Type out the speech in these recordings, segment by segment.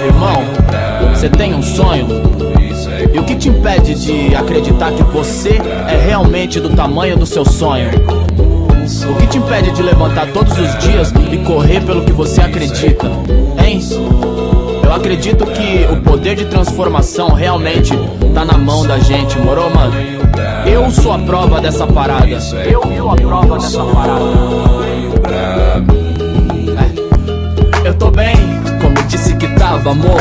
Irmão, você tem um sonho? E o que te impede de acreditar que você é realmente do tamanho do seu sonho? O que te impede de levantar todos os dias e correr pelo que você acredita? Hein? Eu acredito que o poder de transformação realmente tá na mão da gente, moro, mano? Eu sou a prova dessa parada. Eu sou a prova dessa parada. Eu tô bem, como disse que tava, amor.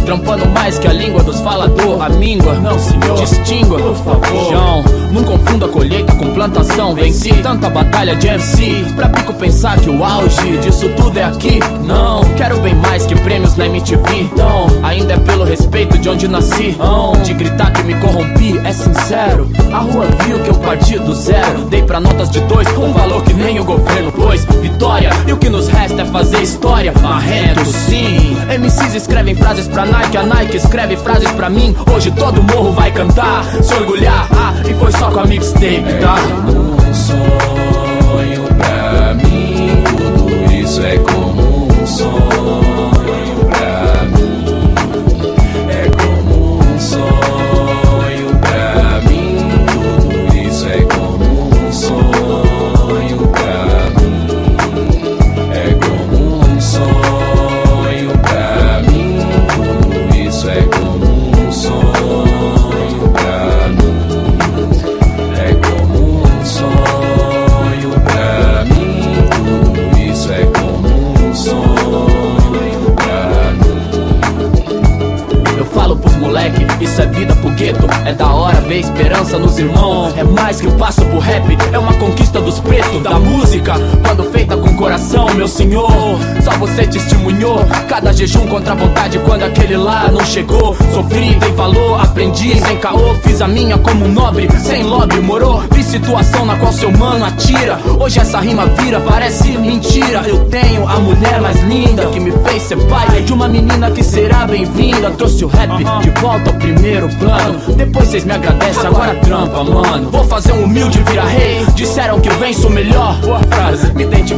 Trampando mais que a língua dos falador. A míngua, não senhor, distingua, por favor. João, não confunda colheita com plantação. Venci tanta batalha de MC pra pico pensar que o auge disso tudo é aqui. Não, quero bem mais que prêmios na MTV. Então, ainda é pelo respeito de onde nasci. De gritar que me corrompi, é sincero. A rua viu que eu parti do zero. Dei pra notas de 2, um valor que nem o governo pôs. Vitória, e o que nos resta é fazer história. Marrento, sim. MCs escrevem frases pra Nike, a Nike escreve frases pra mim. Hoje todo morro vai cantar, se orgulhar. E foi só com a mixtape, tá? Um sonho pra mim, tudo isso é como um sonho pra mim. É como um sonho pra mim, tudo isso é como um sonho pra mim. É como um sonho pra mim, tudo isso é como um sonho pra mim. É como um sonho pra mim, tudo isso é como um sonho pra mim. Eu falo pros moleque, isso é vida pro gueto. É da hora ver esperança nos irmãos. É mais que um passo pro rap, é uma conquista dos pretos. Da música, quando feita com coração, meu senhor. Só você testemunhou cada jejum contra a vontade quando aquele lá não chegou. Sofri, dei valor, aprendi sem caô. Fiz a minha como um nobre, sem lobby, morou. Vi situação na qual seu mano atira. Hoje essa rima vira, parece mentira. Eu tenho a mulher mais linda que me fez ser pai de uma menina que será bem-vinda. Trouxe o rap de volta ao primeiro plano. Depois cês me agradecem, agora trampa, mano. Vou fazer um humilde vira rei. Disseram que eu venço melhor. Boa frase, me identifico